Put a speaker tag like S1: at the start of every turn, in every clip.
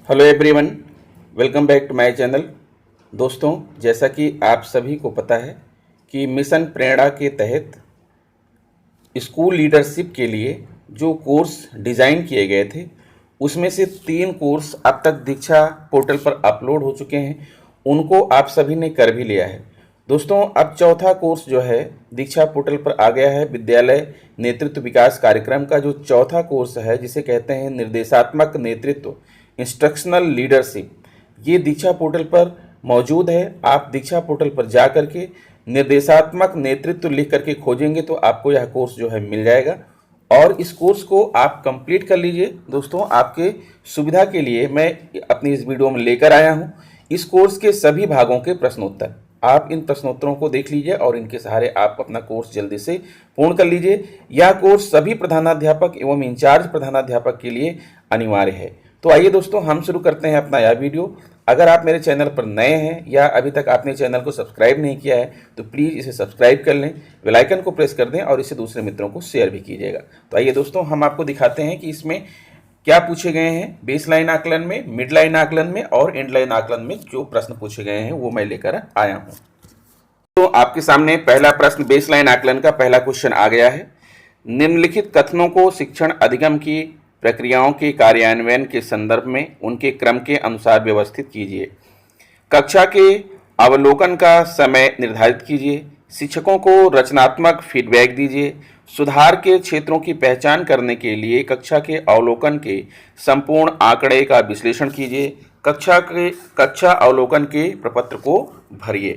S1: Hello everyone, welcome back to my channel. दोस्तों, जैसा कि आप सभी को पता है कि मिशन प्रेरणा के तहत स्कूल लीडरशिप के लिए जो कोर्स डिज़ाइन किए गए थे उसमें से 3 कोर्स अब तक दीक्षा पोर्टल पर अपलोड हो चुके हैं। उनको आप सभी ने कर भी लिया है। दोस्तों, अब चौथा कोर्स जो है दीक्षा पोर्टल पर आ गया है। विद्यालय नेतृत्व विकास कार्यक्रम का जो चौथा कोर्स है, जिसे कहते हैं निर्देशात्मक नेतृत्व, इंस्ट्रक्शनल लीडरशिप, ये दीक्षा पोर्टल पर मौजूद है। आप दीक्षा पोर्टल पर जा करके निर्देशात्मक नेतृत्व लिख करके खोजेंगे तो आपको यह कोर्स जो है मिल जाएगा और इस कोर्स को आप कंप्लीट कर लीजिए। दोस्तों, आपके सुविधा के लिए मैं अपनी इस वीडियो में लेकर आया हूं इस कोर्स के सभी भागों के प्रश्नोत्तर। आप इन प्रश्नोत्तरों को देख लीजिए और इनके सहारे आप अपना कोर्स जल्दी से पूर्ण कर लीजिए। यह कोर्स सभी प्रधानाध्यापक एवं इंचार्ज प्रधानाध्यापक के लिए अनिवार्य है। तो आइए दोस्तों, हम शुरू करते हैं अपना यह वीडियो। अगर आप मेरे चैनल पर नए हैं या अभी तक आपने चैनल को सब्सक्राइब नहीं किया है तो प्लीज़ इसे सब्सक्राइब कर लें, बेल आइकन को प्रेस कर दें और इसे दूसरे मित्रों को शेयर भी कीजिएगा। तो आइए दोस्तों, हम आपको दिखाते हैं कि इसमें क्या पूछे गए हैं। बेस लाइन आकलन में, मिड लाइन आकलन में और एंड लाइन आकलन में जो प्रश्न पूछे गए हैं वो मैं लेकर आया हूँ। तो आपके सामने पहला प्रश्न बेस लाइन आकलन का पहला क्वेश्चन आ गया है। निम्नलिखित कथनों को शिक्षण अधिगम की प्रक्रियाओं के कार्यान्वयन के संदर्भ में उनके क्रम के अनुसार व्यवस्थित कीजिए। कक्षा के अवलोकन का समय निर्धारित कीजिए। शिक्षकों को रचनात्मक फीडबैक दीजिए। सुधार के क्षेत्रों की पहचान करने के लिए कक्षा के अवलोकन के संपूर्ण आंकड़े का विश्लेषण कीजिए। कक्षा अवलोकन के प्रपत्र को भरिए।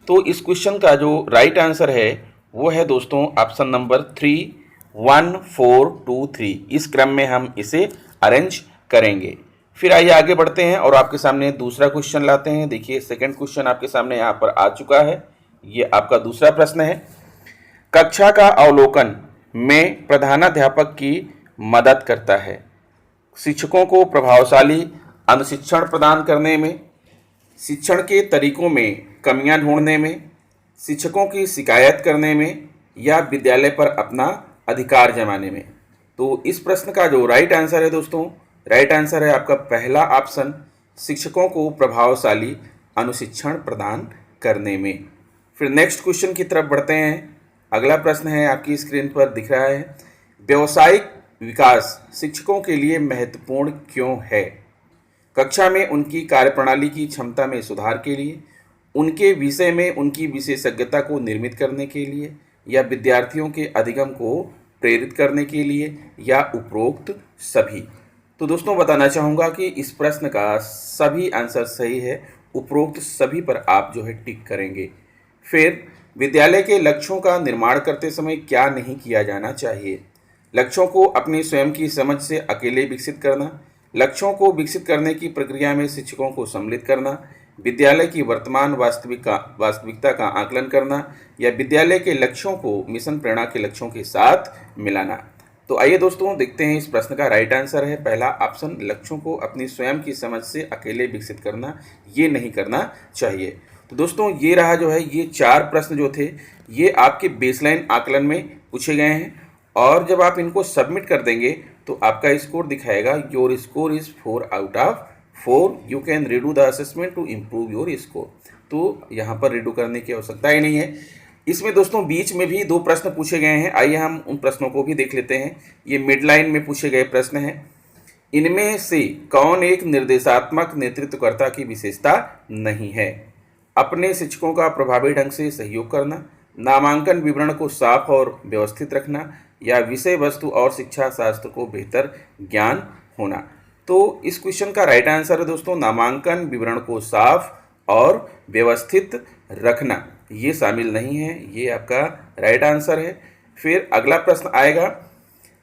S1: तो इस क्वेश्चन का जो राइट आंसर है वो है दोस्तों ऑप्शन नंबर 3, 1, 4, 2, 3। इस क्रम में हम इसे अरेंज करेंगे। फिर आइए आगे बढ़ते हैं और आपके सामने दूसरा क्वेश्चन लाते हैं। देखिए, सेकंड क्वेश्चन आपके सामने यहाँ पर आ चुका है। ये आपका दूसरा प्रश्न है। कक्षा का अवलोकन में प्रधानाध्यापक की मदद करता है। शिक्षकों को प्रभावशाली अनुशिक्षण प्रदान करने में, शिक्षण के तरीकों में कमियां ढूंढने में, शिक्षकों की शिकायत करने में या विद्यालय पर अपना अधिकार जमाने में। तो इस प्रश्न का जो राइट आंसर है दोस्तों, राइट आंसर है आपका पहला ऑप्शन, शिक्षकों को प्रभावशाली अनुशिक्षण प्रदान करने में। फिर नेक्स्ट क्वेश्चन की तरफ बढ़ते हैं। अगला प्रश्न है, आपकी स्क्रीन पर दिख रहा है, व्यावसायिक विकास शिक्षकों के लिए महत्वपूर्ण क्यों है? कक्षा में उनकी कार्यप्रणाली की क्षमता में सुधार के लिए, उनके विषय में उनकी विशेषज्ञता को निर्मित करने के लिए, या विद्यार्थियों के अधिगम को प्रेरित करने के लिए, या उपरोक्त सभी। तो दोस्तों, बताना चाहूँगा कि इस प्रश्न का सभी आंसर सही है। उपरोक्त सभी पर आप जो है टिक करेंगे। फिर विद्यालय के लक्ष्यों का निर्माण करते समय क्या नहीं किया जाना चाहिए? लक्ष्यों को अपनी स्वयं की समझ से अकेले विकसित करना, लक्ष्यों को विकसित करने की प्रक्रिया में शिक्षकों को सम्मिलित करना, विद्यालय की वर्तमान वास्तविकता का आकलन करना, या विद्यालय के लक्ष्यों को मिशन प्रेरणा के लक्ष्यों के साथ मिलाना। तो आइए दोस्तों, देखते हैं इस प्रश्न का राइट आंसर है पहला ऑप्शन, लक्ष्यों को अपनी स्वयं की समझ से अकेले विकसित करना, ये नहीं करना चाहिए। तो दोस्तों, ये रहा जो है, ये 4 प्रश्न जो थे ये आपके बेसलाइन आकलन में पूछे गए हैं और जब आप इनको सबमिट कर देंगे तो आपका स्कोर दिखाएगा, your score is 4 out of 4। You can redo the assessment to improve your score. तो यहाँ पर रीडू करने की आवश्यकता ही नहीं है। इसमें दोस्तों बीच में भी 2 प्रश्न पूछे गए हैं। आइए हम उन प्रश्नों को भी देख लेते हैं। ये मिड लाइन में पूछे गए प्रश्न हैं। इनमें से कौन एक निर्देशात्मक नेतृत्वकर्ता की विशेषता नहीं है? अपने शिक्षकों का प्रभावी ढंग से सहयोग करना, नामांकन विवरण को साफ और व्यवस्थित रखना, या विषय वस्तु और शिक्षा शास्त्र को बेहतर ज्ञान होना। तो इस क्वेश्चन का राइट आंसर है दोस्तों, नामांकन विवरण को साफ और व्यवस्थित रखना, ये शामिल नहीं है। ये आपका राइट आंसर है। फिर अगला प्रश्न आएगा,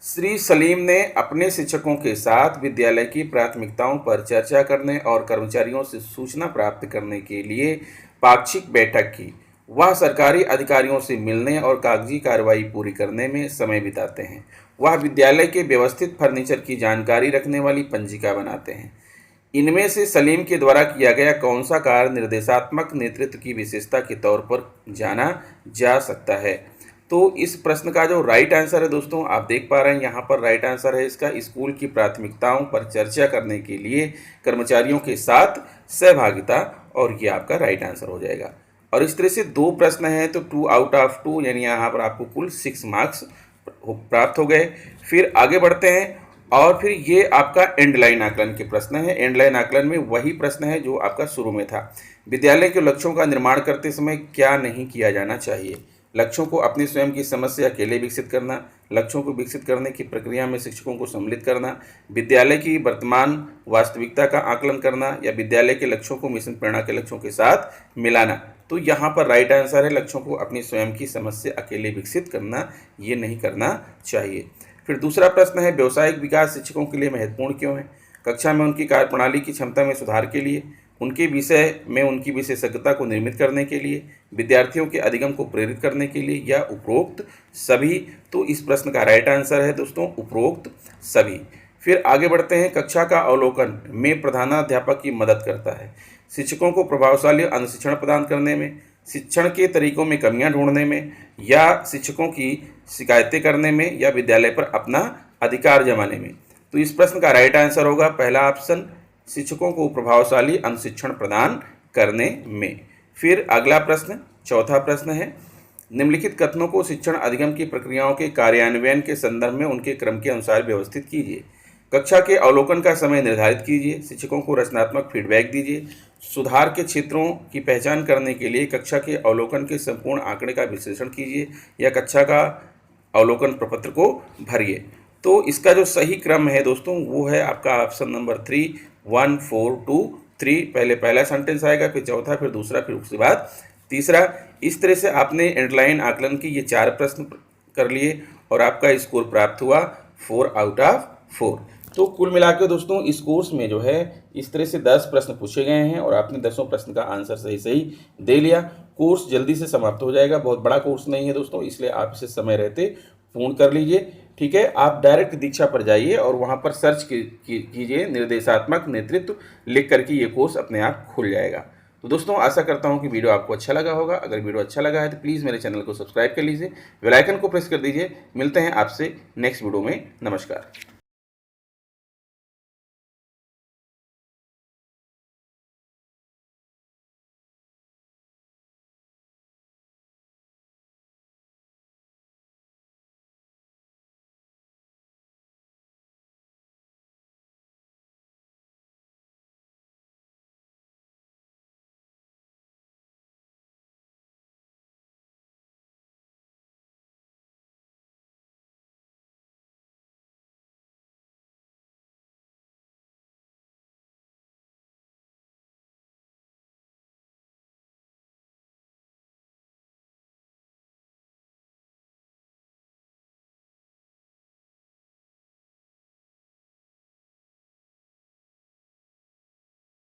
S1: श्री सलीम ने अपने शिक्षकों के साथ विद्यालय की प्राथमिकताओं पर चर्चा करने और कर्मचारियों से सूचना प्राप्त करने के लिए पाक्षिक बैठक की। वह सरकारी अधिकारियों से मिलने और कागजी कार्रवाई पूरी करने में समय बिताते हैं। वह विद्यालय के व्यवस्थित फर्नीचर की जानकारी रखने वाली पंजिका बनाते हैं। इनमें से सलीम के द्वारा किया गया कौन सा कार्य निर्देशात्मक नेतृत्व की विशेषता के तौर पर जाना जा सकता है? तो इस प्रश्न का जो राइट आंसर है दोस्तों, आप देख पा रहे हैं यहाँ पर राइट आंसर है इसका, स्कूल की प्राथमिकताओं पर चर्चा करने के लिए कर्मचारियों के साथ सहभागिता, और ये आपका राइट आंसर हो जाएगा। और इस तरह से 2 प्रश्न हैं तो 2 आउट ऑफ 2 यानी यहाँ पर आपको कुल 6 मार्क्स प्राप्त हो गए। फिर आगे बढ़ते हैं और फिर ये आपका एंड लाइन आकलन के प्रश्न है। एंड लाइन आकलन में वही प्रश्न है जो आपका शुरू में था। विद्यालय के लक्ष्यों का निर्माण करते समय क्या नहीं किया जाना चाहिए? लक्ष्यों को अपनी स्वयं की समझ से अकेले विकसित करना, लक्ष्यों को विकसित करने की प्रक्रिया में शिक्षकों को सम्मिलित करना, विद्यालय की वर्तमान वास्तविकता का आकलन करना, या विद्यालय के लक्ष्यों को मिशन प्रेरणा के लक्ष्यों के साथ मिलाना। तो यहाँ पर राइट आंसर है लक्ष्यों को अपनी स्वयं की समझ से अकेले विकसित करना, ये नहीं करना चाहिए। फिर दूसरा प्रश्न है व्यावसायिक विकास शिक्षकों के लिए महत्वपूर्ण क्यों है? कक्षा में उनकी कार्यप्रणाली की क्षमता में सुधार के लिए, उनके विषय में उनकी विशेषज्ञता को निर्मित करने के लिए, विद्यार्थियों के अधिगम को प्रेरित करने के लिए, या उपरोक्त सभी? तो इस प्रश्न का राइट आंसर है दोस्तों उपरोक्त सभी। फिर आगे बढ़ते हैं, कक्षा का अवलोकन में प्रधानाध्यापक की मदद करता है शिक्षकों को प्रभावशाली अनुशिक्षण प्रदान करने में, शिक्षण के तरीकों में कमियां ढूंढने में, या शिक्षकों की शिकायतें करने में, या विद्यालय पर अपना अधिकार जमाने में। तो इस प्रश्न का राइट आंसर होगा पहला ऑप्शन, शिक्षकों को प्रभावशाली अनुशिक्षण प्रदान करने में। फिर अगला प्रश्न, चौथा प्रश्न है, निम्नलिखित कथनों को शिक्षण अधिगम की प्रक्रियाओं के कार्यान्वयन के संदर्भ में उनके क्रम के अनुसार व्यवस्थित कीजिए। कक्षा के अवलोकन का समय निर्धारित कीजिए, शिक्षकों को रचनात्मक फीडबैक दीजिए, सुधार के क्षेत्रों की पहचान करने के लिए कक्षा के अवलोकन के संपूर्ण आंकड़े का विश्लेषण कीजिए, या कक्षा का अवलोकन प्रपत्र को भरिए। तो इसका जो सही क्रम है दोस्तों वो है आपका ऑप्शन नंबर 3, 1 4 2 3। पहले पहला सेंटेंस आएगा, फिर चौथा, फिर दूसरा, फिर उसके बाद तीसरा। इस तरह से आपने एंडलाइन आकलन की ये 4 प्रश्न कर लिए और आपका स्कोर प्राप्त हुआ 4 आउट ऑफ 4। तो कुल मिलाकर दोस्तों इस कोर्स में जो है इस तरह से 10 प्रश्न पूछे गए हैं और आपने 10 प्रश्न का आंसर सही सही दे लिया। कोर्स जल्दी से समाप्त हो जाएगा, बहुत बड़ा कोर्स नहीं है दोस्तों, इसलिए आप इसे समय रहते पूर्ण कर लीजिए। ठीक है, आप डायरेक्ट दीक्षा पर जाइए और वहाँ पर सर्च कीजिए निर्देशात्मक नेतृत्व, लिख करके ये कोर्स अपने आप खुल जाएगा। तो दोस्तों आशा करता हूँ कि वीडियो आपको अच्छा लगा होगा। अगर वीडियो अच्छा लगा है तो प्लीज़ मेरे चैनल को सब्सक्राइब कर लीजिए, बेल आइकन को प्रेस कर दीजिए। मिलते हैं आपसे नेक्स्ट वीडियो में। नमस्कार।